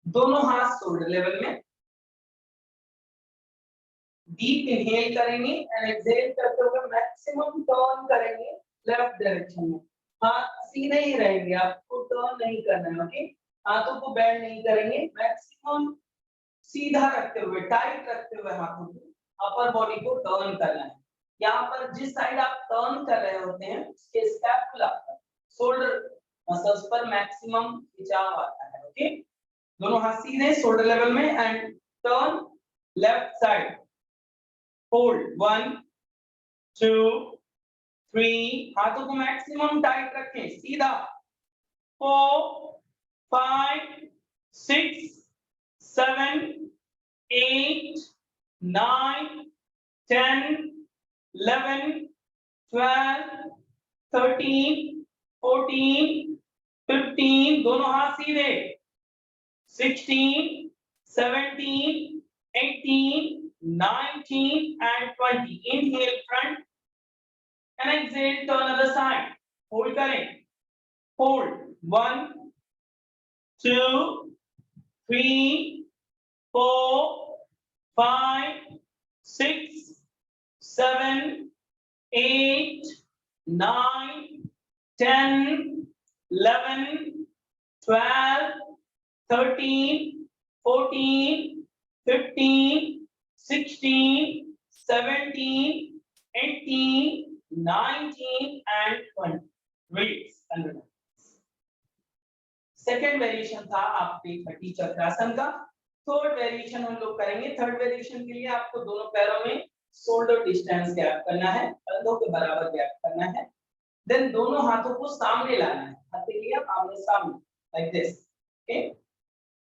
दोनों हाथ शोल्डर लेवल में, डीप इनहेल करेंगे एंड एक्सहेल करते हुए मैक्सिमम टर्न करेंगे लेफ्ट डायरेक्शन में, हाथ सीधे ही रहेंगे, आपको टर्न नहीं करना है, ओके। हाथों को बेंड नहीं करेंगे, मैक्सिमम सीधा रखते हुए, टाइट रखते हुए हाथों को अपर बॉडी को टर्न करना है। यहाँ पर जिस साइड आप टर्न कर रहे होते हैं उसके स्कैपुला पर, शोल्डर मसल्स पर मैक्सिमम खिंचाव आता है, ओके। दोनों हाथ सीधे शोल्डर लेवल में and turn left side, hold 1 2 3 हाथों को मैक्सिमम टाइट रखें सीधा 4 5 6 7 8 9 10 11 12 13 14 15 दोनों हाथ सीधे 16 17 18 19 and 20 inhale front and exhale to another side hold करें hold 1 2 3 4 5 6 7 8 9 10 11 12 13 14 15 16 17 18 19 and 20 release and second variation था आपके कटी चक्रासन का थर्ड वेरिएशन हम लोग करेंगे थर्ड वेरिएशन के लिए आपको दोनों पैरों में शोल्डर डिस्टेंस गैप करना है कंधों के बराबर गैप करना है देन दोनों हाथों को सामने लाना है हथेलियां आमने सामने like this okay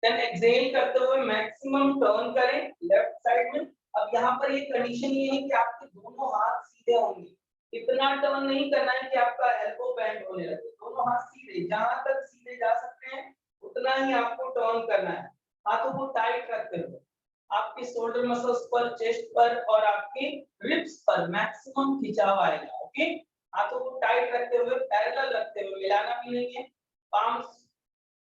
then exhale करते हुए मैक्सिमम टर्न करें लेफ्ट साइड में अब यहाँ पर ये कंडीशन ये है कि आपके दोनों हाथ सीधे होंगे इतना टर्न नहीं करना है कि आपका एल्बो बेंड होने लगे दोनों हाथ सीधे जहां तक सीधे जा सकते हैं उतना ही आपको टर्न करना है हाथों को टाइट रखते हुए आपके शोल्डर मसल्स पर चेस्ट पर और आपके रिब्स पर मैक्सिमम खिंचाव आएगा ओके हाथों को टाइट रखते हुए पैरेलल रखते हुए मिलाना भी नहीं है पाम्स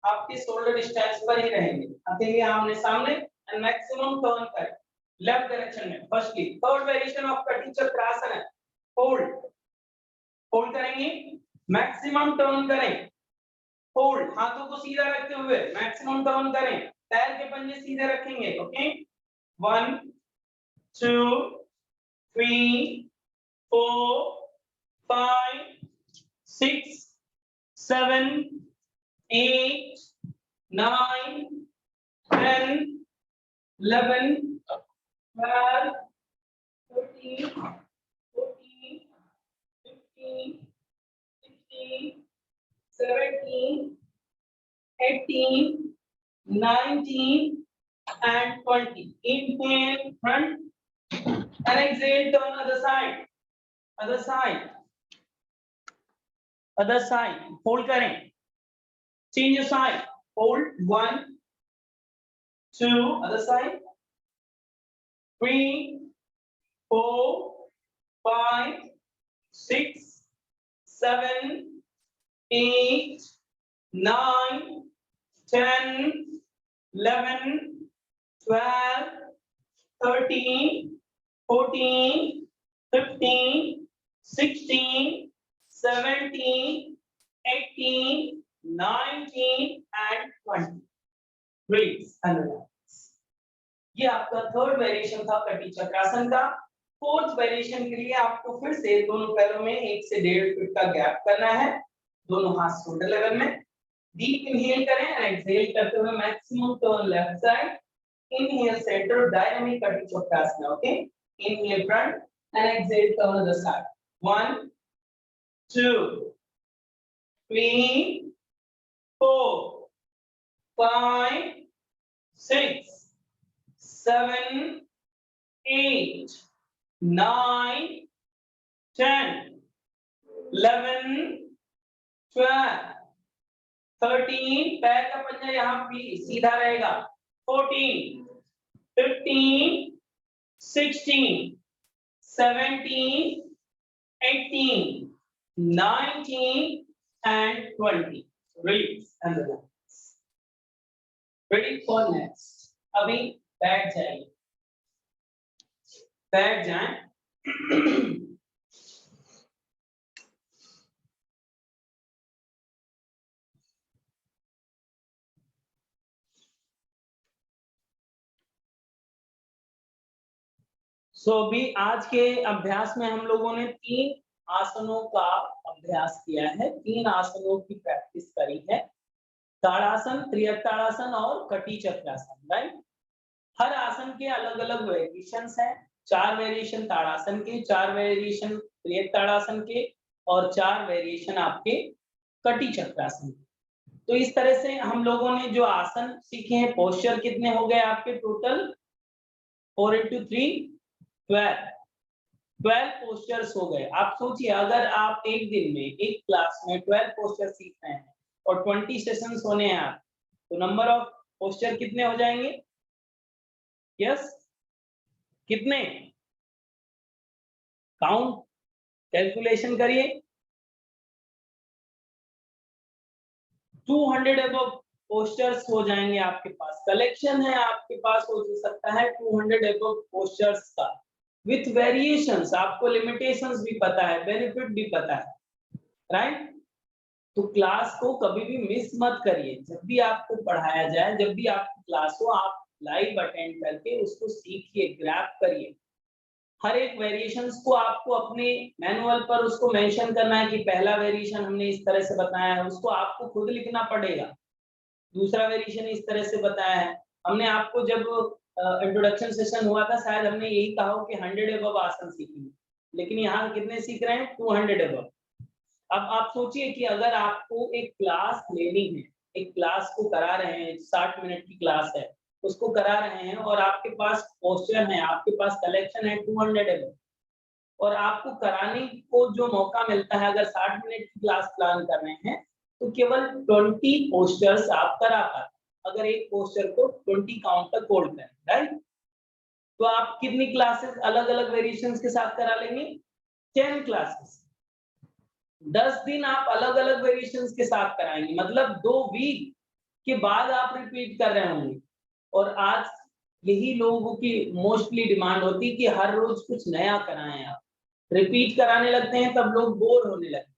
आपके शोल्डर डिस्टेंस पर ही रहेंगे हथेलियां आमने सामने एंड मैक्सिमम टर्न करें लेफ्ट डायरेक्शन में फर्स्टली थर्ड वेरिएशन ऑफ कटी चक्रासन है होल्ड होल्ड करेंगे मैक्सिमम टर्न करें होल्ड हाथों को सीधा रखते हुए मैक्सिमम टर्न करें पैर के पंजे सीधे रखेंगे okay 1 2 3 4 5 6 7 8 9 10 11 12 13 14 15 16 17 18 19 and 20 inhale front and exhale to other side hold करें change your side hold 1 2 other side 3 4 5 6 7 8 9 10 11 12 13 14 15 16 17 18 19 and 20 release and relax ये आपका थर्ड वेरिएशन था कटी चक्रासन का फोर्थ वेरिएशन के लिए आपको फिर से दोनों पैरों में 1 से 1.5 फीट का गैप करना है दोनों हाथ शोल्डर लेवल में डीप इनहेल करें एंड एक्सहेल करते हुए maximum turn left side inhale center dynamic Kati Chakrasana okay inhale front and exhale turn other side 1 2 3 4 5 6 7 8 9 10 11 12 13 पैर का पंजा यहाँ भी सीधा रहेगा 14 15 16 17 18 19 and 20 release and relax ready for next अभी बैठ जाएं अभी आज के अभ्यास में हम लोगों ने 3 आसनों का अभ्यास किया है 3 आसनों की प्रैक्टिस करी है ताड़ासन त्रियताड़ासन और कटी चक्रासन राइट हर आसन के अलग अलग वेरिएशंस हैं 4 वेरिएशन ताड़ासन के, 4 वेरिएशन प्रियक ताड़ासन के और 4 वेरिएशन आपके कटी चक्रासन के। तो इस तरह से हम लोगों ने जो आसन सीखे हैं, पोस्चर कितने हो गए आपके टोटल 4 into 3 12 पोस्चर्स हो गए। आप सोचिए अगर आप एक दिन में एक क्लास में 12 पोस्चर सीख रहे हैं और 20 सेशंस होने हैं आप, तो नंबर ऑफ पोस्चर कितने हो जाएंगे? यस कितने? काउंट कैलकुलेशन करिए। 200 अबव पोस्टर्स हो जाएंगे आपके पास। कलेक्शन है आपके पास हो सकता है 200 अबव पोस्टर्स का विथ वेरिएशंस। आपको लिमिटेशंस भी पता है, बेनिफिट भी पता है, राइट? तो क्लास को कभी भी मिस मत करिए। जब भी आपको पढ़ाया जाए, जब भी आपकी क्लास हो, आप लाइव अटेंड करके उसको सीखिए, ग्रैब करिए। हर एक वेरिएशंस को आपको अपने मैनुअल पर उसको मेंशन करना है कि पहला वेरिएशन हमने इस तरह से बताया है, उसको आपको खुद लिखना पड़ेगा। दूसरा वेरिएशन इस तरह से बताया है। हमने आपको जब इंट्रोडक्शन सेशन हुआ था, शायद हमने यही कहा हो कि 100 अबव आसन सीखेंगे, लेकिन यहाँ कितने सीख रहे हैं? 200 अबव। अब आप सोचिए कि अगर आपको एक क्लास लेनी है, एक क्लास को करा रहे हैं, 60 मिनट की क्लास है, उसको करा रहे हैं और आपके पास पोस्चर है, आपके पास कलेक्शन है 200 अबव, और आपको कराने को जो मौका मिलता है, अगर 60 मिनट की क्लास प्लान कर रहे हैं, तो केवल 20 पोस्टर्स आप करा पाते। अगर एक पोस्टर को 20 काउंट तक होल्ड करें, राइट? तो आप कितनी क्लासेस अलग-अलग वेरिएशंस के साथ करा लेंगे? 10 क्लासेस। 10 दिन आप अलग-अलग वेरिएशंस के साथ कराएंगे, मतलब 2 वीक के बाद आप रिपीट कर रहे होंगे। और आज यही लोगों की मोस्टली डिमांड होती है कि हर रोज कुछ नया कराएं आप। रिपीट कराने लगते हैं तब लोग बोर होने लगते हैं।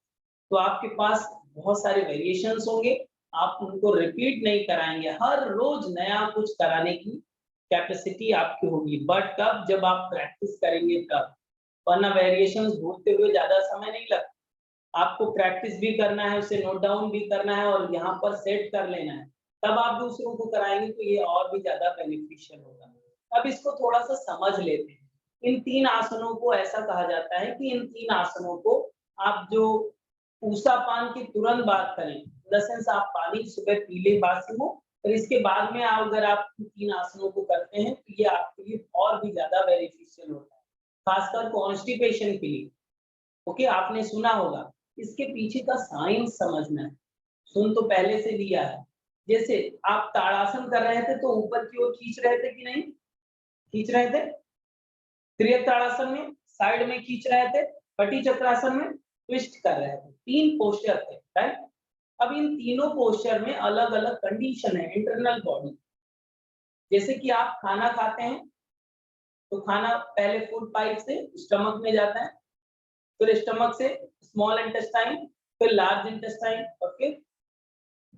तो आपके पास बहुत सारे वेरिएशंस होंगे, आप उनको रिपीट नहीं कराएंगे, हर रोज नया कुछ कराने की कैपेसिटी आपकी होगी। बट कब? जब आप प्रैक्टिस करेंगे तब, वरना वेरिएशंस भूलते हुए ज्यादा समय नहीं लगता। आपको प्रैक्टिस भी करना है, उसे नोट डाउन भी करना है और यहाँ पर सेट कर लेना है, तब आप दूसरों को कराएंगे तो ये और भी ज्यादा बेनिफिशियल होगा। अब इसको थोड़ा सा समझ लेते हैं। इन 3 आसनों को ऐसा कहा जाता है कि इन 3 आसनों को आप जो पूसा पान के तुरंत बाद करें, इन द सेंस आप पानी सुबह पी ले बासी हो, और इसके बाद में अगर आप 3 आसनों को करते हैं तो ये आपके लिए और भी ज्यादा बेनिफिशियल होता है, खासकर कॉन्स्टिपेशन के लिए। ओके, आपने सुना होगा। इसके पीछे का साइंस समझना है। सुन तो पहले से लिया है। जैसे आप ताड़ासन कर रहे थे तो ऊपर की ओर खींच रहे थे कि नहीं? खींच रहे थे। त्रियक ताड़ासन में साइड में खींच रहे थे, कटी चक्रासन में ट्विस्ट कर रहे थे। 3 पोस्चर थे, राइट? अब इन तीनों पोस्चर में अलग-अलग कंडीशन है इंटरनल बॉडी। जैसे कि आप खाना खाते हैं, तो खाना पहले फूड पाइप से स्टमक में जाता है, फिर स्टमक से स्मॉल इंटेस्टाइन, फिर लार्ज इंटेस्टाइन और फिर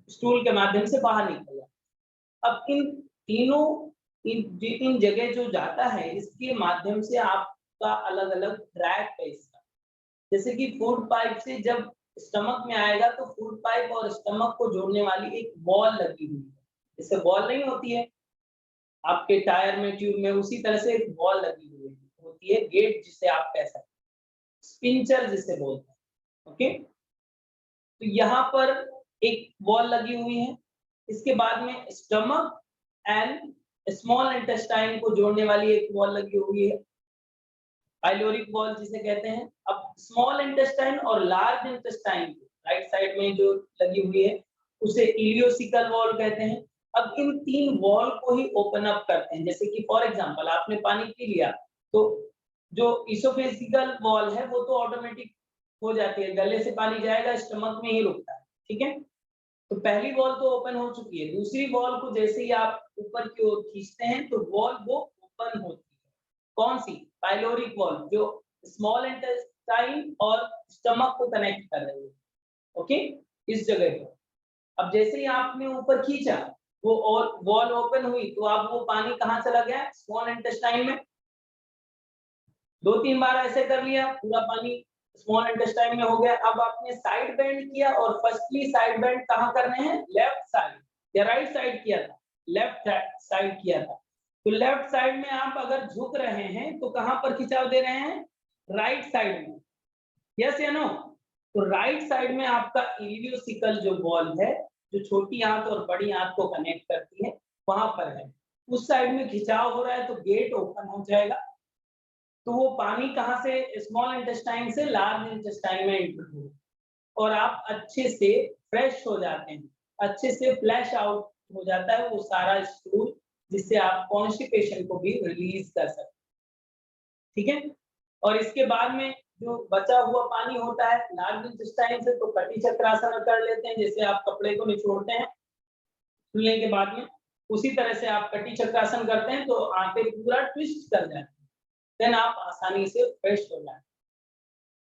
स्टूल के माध्यम से बाहर निकल जाता है। अब इन तीनों इन जगह जो जाता है, इसके माध्यम से आपका अलग-अलग ट्रैक है इसका। जैसे कि फूड पाइप से जब स्टमक में आएगा तो फूड पाइप और स्टमक को जोड़ने वाली एक बॉल लगी हुई है। जैसे बॉल नहीं होती है आपके टायर में, ट्यूब में, उसी तरह से एक बॉल लगी हुई होती है, गेट जिसे आप कह सकते हैं, स्पिंचर जिसे बोलते हैं। ओके, तो यहाँ पर एक बॉल लगी हुई है। इसके बाद में स्टमक एंड स्मॉल इंटेस्टाइन को जोड़ने वाली एक बॉल लगी हुई है, पाइलोरिक बॉल जिसे कहते हैं। अब स्मॉल इंटेस्टाइन और लार्ज इंटेस्टाइन राइट साइड में जो लगी हुई है, उसे इलियोसिकल वॉल कहते हैं। अब इन 3 वॉल को ही ओपन अप करते हैं। जैसे कि फॉर एग्जांपल आपने पानी पी लिया, तो जो इसोफेजिकल वॉल है वो तो ऑटोमेटिक हो जाती है, गले से पानी जाएगा, स्टमक में ही रुकता है, ठीक है? तो पहली वॉल तो ओपन हो चुकी है। दूसरी वॉल को जैसे ही आप ऊपर की ओर खींचते हैं तो वॉल वो ओपन होती है। कौन सी? पाइलोरिक वॉल, जो स्मॉल इंटेस्टाइन और स्टमक को कनेक्ट कर रही है। ओके, इस जगह पर अब जैसे ही आपने ऊपर खींचा, वो और वॉल ओपन हुई, तो अब वो पानी कहाँ चला गया? स्मॉल इंटेस्टाइन में। 2-3 बार ऐसे कर लिया, पूरा पानी स्मॉल इंटेस्टाइन में हो गया। अब आपने साइड बेंड किया, और फर्स्टली साइड बेंड कहाँ करने हैं? लेफ्ट साइड या राइट साइड किया था? लेफ्ट साइड किया था। तो लेफ्ट साइड में आप अगर झुक रहे हैं तो कहां पर खिंचाव दे रहे हैं? राइट साइड में, यस या नो? तो राइट साइड में आपका इलियोसिकल जो वॉल है, जो छोटी आंत और बड़ी आंत को कनेक्ट करती है, वहां पर है। उस साइड में खिंचाव हो रहा है तो गेट ओपन हो जाएगा, तो वो पानी कहां से? स्मॉल इंटेस्टाइन से लार्ज इंटेस्टाइन में एंटर होगा और आप अच्छे से फ्रेश हो जाते हैं, अच्छे से फ्लैश आउट हो जाता है वो सारा स्टूल, जिससे आप कॉन्स्टिपेशन को भी रिलीज कर सकते हैं, ठीक है? और इसके बाद में जो बचा हुआ पानी होता है लार्ज इंटेस्टाइन से, तो कटी चक्रासन कर लेते हैं, जैसे आप कपड़े को निचोड़ते हैं धुलने के बाद में, उसी तरह से आप कटी चक्रासन करते हैं तो आंतें पूरा ट्विस्ट कर जाती हैं, देन आप आसानी से फ्रेश हो जाते हैं।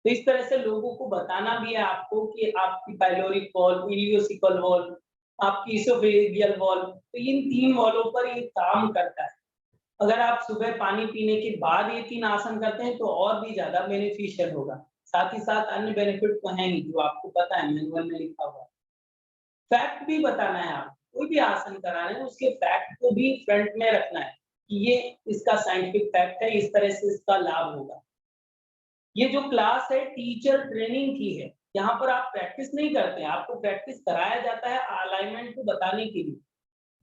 तो इस तरह से लोगों को बताना भी है आपको कि आपकी पाइलोरिक वॉल, इलियोसिकल वॉल, आपकी इसोफेजियल वॉल, तो इन 3 वॉलों पर ये काम करता है। अगर आप सुबह पानी पीने के बाद ये 3 आसन करते हैं तो और भी ज़्यादा बेनिफिशियल होगा। साथ ही साथ अन्य बेनिफिट तो हैं ही जो आपको पता है, मैनुअल में लिखा हुआ है। फैक्ट भी बताना है आपको, कोई भी आसन कराना है उसके फैक्ट को भी फ्रंट में रखना है कि ये इसका साइंटिफिक फैक्ट है, इस तरह से इसका लाभ होगा। ये जो क्लास है टीचर ट्रेनिंग की है, यहाँ पर आप प्रैक्टिस नहीं करते हैं, आपको प्रैक्टिस कराया जाता है अलाइनमेंट को बताने के लिए,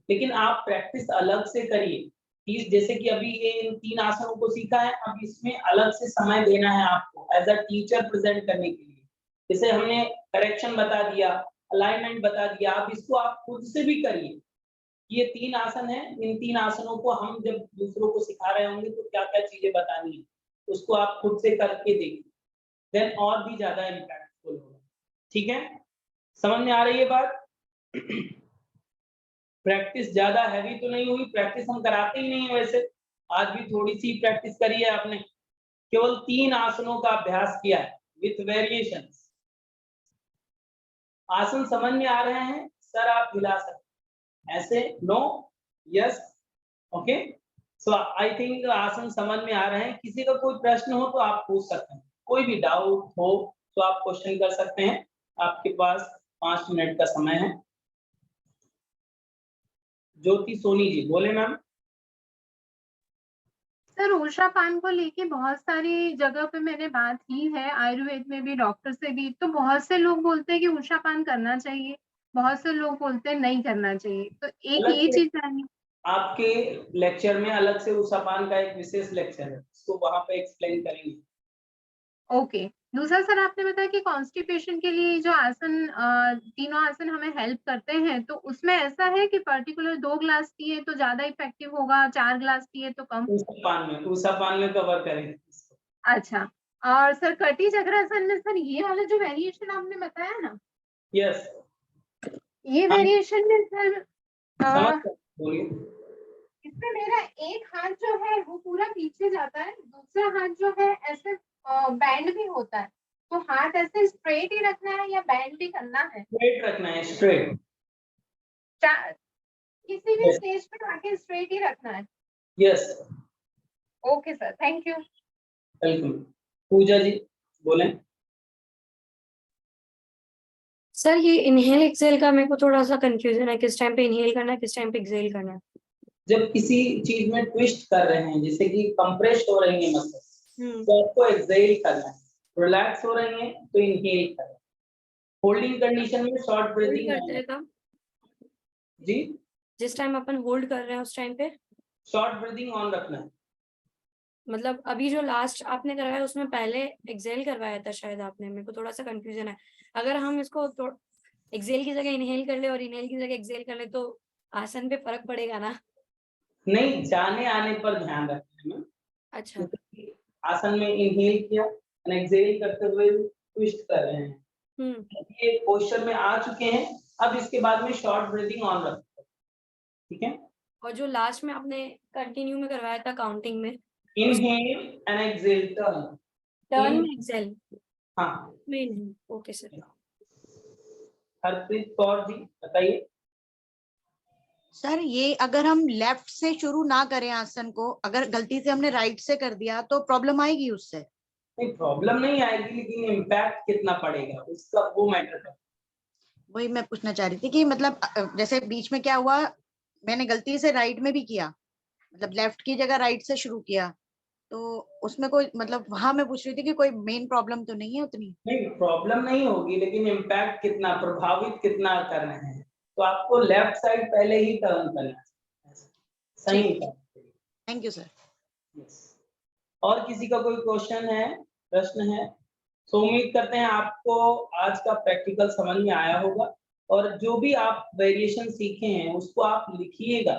लेकिन आप प्रैक्टिस अलग से करिए। इस जैसे कि अभी ये इन 3 आसनों को सीखा है, अब इसमें अलग से समय देना है आपको एज़ अ टीचर प्रेजेंट करने के लिए। जैसे हमने करेक्शन बता दिया, अलाइनमेंट बता दिया, अब इसको आप खुद से भी करिए। ये 3 आसन हैं, इन 3 आसनों को हम जब दूसरों को सिखा रहे होंगे तो क्या-क्या चीज़ें बतानी है, उसको आप खुद से करके देखिए, देन और भी ज़्यादा इम्पैक्टफुल होगा। ठीक है? समझ में आ रही है बात? प्रैक्टिस ज़्यादा हैवी तो नहीं हुई, प्रैक्टिस हम कराते ही नहीं है वैसे। आज भी थोड़ी-सी प्रैक्टिस करी है आपने। केवल 3 आसनों का अभ्यास किया है विथ वेरिएशंस। आसन समझ में आ रहे हैं? सर आप हिला सकते हैं। ऐसे no, yes, okay. So I think आसन समझ में आ रहे हैं। किसी का कोई प्रश्न हो तो आप पूछ सकते हैं। कोई भी डाउट हो तो आप क्वेश्चन कर सकते हैं। आपके पास 5 मिनट का समय है। ज्योति सोनी जी, बोले मैम। सर ऊषा पान को लेके बहुत सारी जगह पे मैंने बात की है, आयुर्वेद में भी, डॉक्टर से भी, तो बहुत से लोग बोलते हैं कि ऊषा पान करना चाहिए, बहुत से लोग बोलते हैं नहीं करना चाहिए, तो एक अलग ये से चीज जाननी। आपके लेक्चर में अलग से उषापान का एक विशेष लेक्चर है, उसको वहाँ पे एक्सप्लेन करेंगे। ओके। दूसरा सर आपने बताया कि कॉन्स्टिपेशन के लिए जो आसन तीनों आसन हमें हेल्प करते हैं, तो उसमें ऐसा है कि पर्टिकुलर 2 ग्लास पिए तो ज्यादा इफेक्टिव होगा, 4 ग्लास पिए तो कम? उषापान में कवर करेंगे इसको। अच्छा। और सर कटी चक्रासन में सर ये वाला जो वेरिएशन आपने बताया ना, यस, ये हाँ, वेरिएशन में सर समझ अ, गए, बोलिए। इसमें मेरा एक हाथ जो है वो पूरा पीछे जाता है, दूसरा हाथ जो है ऐसे बैंड भी होता है, तो हाथ ऐसे स्ट्रेट ही रखना है या बैंड भी करना है? स्ट्रेट रखना है, स्ट्रेट। किसी भी स्टेज पे आके स्ट्रेट ही रखना है? Yes, okay sir, thank you. बिल्कुल। पूजा जी, बोलें। सर ये इनहेल एक्सेल का मेरे को थोड़ा सा कंफ्यूजन है, किस टाइम पे इनहेल करना है, किस टाइम पे एक्सेल करना है? जब किसी चीज में ट्विस्ट कर रहे हैं, जैसे कि कंप्रेस हो रही है मसल, तो आपको एक्सेल करना है। रिलैक्स हो रही है तो इनहेल करना है। होल्डिंग कंडीशन में शॉर्ट होल्ड ब्रीथिंग करते हैं तब, जी, जिस टाइम अपन होल्ड कर रहे हैं उस टाइम पे, शॉर्ट ब्रीथिंग ऑन रखना है। मतलब अभी जो लास्ट आपने करवाया उसमें पहले एक्सेल करवाया था शायद आपने, मेरे को थोड़ा सा कंफ्यूजन है। अगर हम इसको एक्सेल की जगह इनहेल कर ले और इनहेल की जगह एक्सेल कर ले तो आसन पे फर्क पड़ेगा ना? नहीं, जाने आने पर ध्यान रखना है। अच्छा। जैसे कि आसन में इनहेल किया और एक्सहेल करते हुए ट्विस्ट कर रहे हैं। ये पोस्चर में आ चुके हैं, अब इसके बाद में शॉर्ट ब्रीथिंग ऑन रखते हैं। ठीक है? और जो लास्ट में आपने कंटिन्यू में करवाया था काउंटिंग में, इनहेल एंड एक्सहेल, टर्न में एक्सेल हाँ। में नहीं। Okay sir. हरप्रीत कौर जी, बताइए। सर ये अगर हम लेफ्ट से शुरू ना करें आसन को, अगर गलती से हमने राइट से कर दिया तो प्रॉब्लम आएगी उससे? नहीं, प्रॉब्लम नहीं आएगी, लेकिन इम्पैक्ट कितना पड़ेगा उसका वो मैटर करता है। वही मैं पूछना चाह रही थी कि मतलब जैसे बीच में क्या हुआ, मैंने गलती से राइट में भी किया, मतलब लेफ्ट की जगह राइट से शुरू किया, तो उसमें कोई मतलब वहां मैं पूछ रही थी कि कोई मेन प्रॉब्लम तो नहीं है उतनी? नहीं, प्रॉब्लम नहीं होगी, लेकिन इम्पैक्ट कितना, प्रभावित कितना कर रहे हैं, तो आपको लेफ्ट साइड पहले ही टर्न करना है, सही है। Thank you sir. Yes. और किसी का कोई क्वेश्चन है, प्रश्न है? तो उम्मीद करते हैं आपको आज का प्रैक्टिकल समझ में आया होगा, और जो भी आप वेरिएशन सीखे हैं उसको आप लिखिएगा,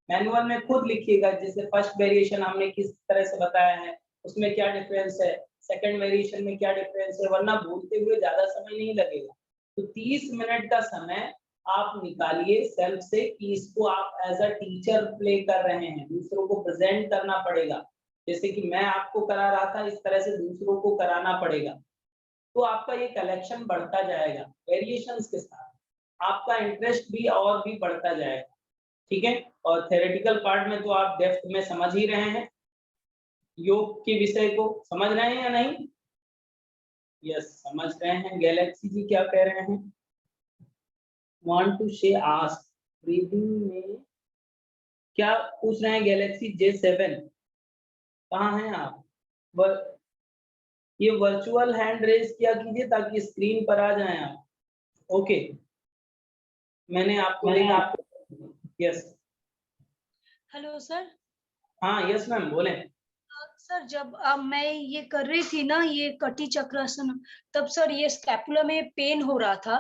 मैनुअल में खुद लिखिएगा। जैसे फर्स्ट वेरिएशन हमने किस तरह से बताया है, उसमें क्या डिफरेंस है, सेकंड वेरिएशन में क्या डिफरेंस है, वरना भूलते हुए ज्यादा समय नहीं लगेगा। तो 30 मिनट का समय आप निकालिए सेल्फ से कि इसको आप एज अ टीचर प्ले कर रहे हैं, दूसरों को प्रेजेंट करना पड़ेगा। जैसे कि मैं आपको करा रहा था, इस तरह से दूसरों को कराना पड़ेगा, तो आपका ये कलेक्शन बढ़ता जाएगा। वेरिएशंस के साथ आपका इंटरेस्ट भी और भी बढ़ता जाएगा, ठीक है। और थ्योरेटिकल पार्ट में तो आप डेप्थ में समझ ही रहे हैं, योग के विषय को समझ रहे हैं या नहीं? यस, समझ रहे हैं। गैलेक्सी जी क्या कह रहे हैं? वांट टू से आस्क, ब्रीदिंग में क्या पूछ रहे हैं? गैलेक्सी J7 कहाँ हैं आप? ये वर्चुअल हैंड रेज किया कीजिए ताकि स्क्रीन पर आ जाएं आप। ओके, मैंने आपको देखा। Yes, hello sir. हाँ यस मैम, बोलें। सर जब मैं ये कर रही थी ना, ये कटी चक्रासन, तब सर ये स्कैपुला में पेन हो रहा था,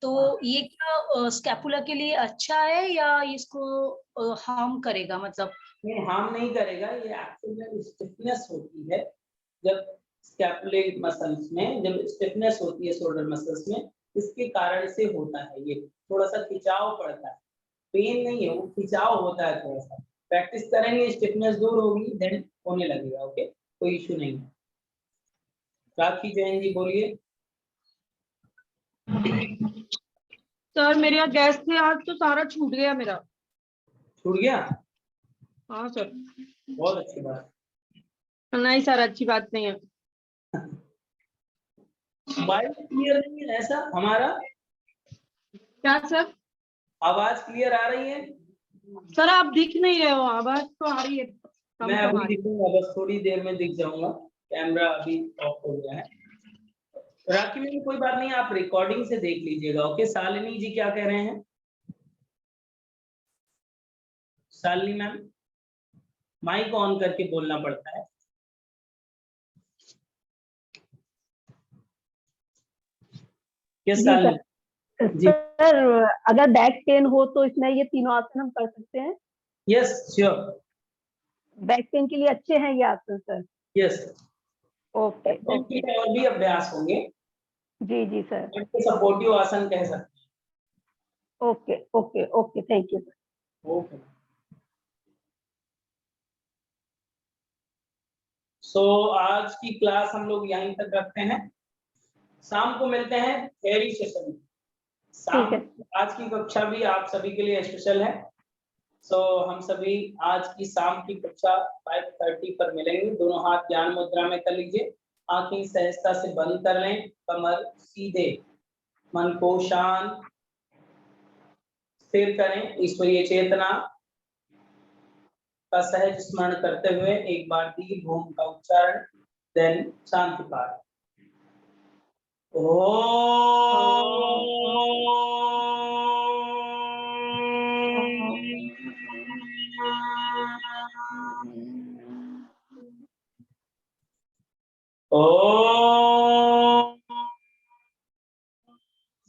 तो ये क्या स्कैपुला के लिए अच्छा है या इसको हार्म करेगा? मतलब नहीं, हार्म नहीं करेगा, ये एक्चुअल में स्टिफनेस होती है जब स्कैपुलर मसल्स में, जब स्टिफनेस होती है शोल्डर मसल्स में, इसके कारण से होता है। ये थोड़ा सा खिंचाव पड़ता है, पेन नहीं है, वो खिंचाव होता है थोड़ा सा। प्रैक्टिस करेंगे, स्टिफनेस दूर होगी, देन होने लगेगा। ओके, कोई इशू नहीं है। राखी जैन जी बोलिए। सर मेरे यहाँ गैस थे आज, तो सारा छूट गया मेरा। छूट गया? हाँ सर। बहुत अच्छी बात। नहीं सर, अच्छी बात नहीं है। मोबाइल क्लियर नहीं है ऐसा हमारा? क्या सर? आवाज क्लियर आ रही है? सर आप दिख नहीं रहे हो, आवाज तो आ रही है, कम मैं कम आ अभी रही है। दिखूंगा, बस थोड़ी देर में दिख जाऊंगा। कैमरा अभी ऑफ हो गया है। राखी में कोई बात नहीं, आप रिकॉर्डिंग से देख लीजिएगा। ओके, शालिनी जी क्या कह रहे हैं? शालिनी मैम, माइक ऑन करके बोलना पड़ता है। यस शालिनी जी। सर अगर बैक पेन हो तो इसमें ये तीनों आसन हम कर सकते हैं? यस श्योर, बैक पेन के लिए अच्छे हैं ये आसन सर? यस। Okay okay. और भी अभ्यास होंगे, जी जी सर। सपोर्टिव आसन कह सकते हैं। Okay okay okay, thank you sir. Okay. So आज की क्लास हम लोग यहीं तक रखते हैं, शाम को मिलते हैं थ्योरी सेशन में। शाम आज की कक्षा भी आप सभी के लिए स्पेशल है। सो हम सभी आज की शाम की कक्षा 5:30 पर मिलेंगे। दोनों हाथ ध्यान मुद्रा में कर लीजिए, आंखें सहजता से बंद कर लें, कमर सीधे, मन को शांत स्थिर करें। ईश्वरीय चेतना का सहज स्मरण करते हुए एक बार दीर्घ ओम का उच्चारण, देन शांति पाठ। ओम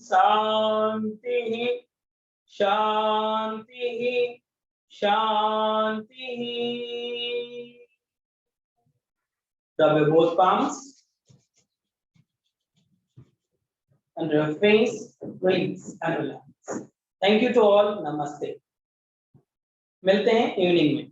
शांति शांति शांति। Rub both palms and your face, breathe and relax. Thank you to all. Namaste. मिलते हैं इवनिंग में।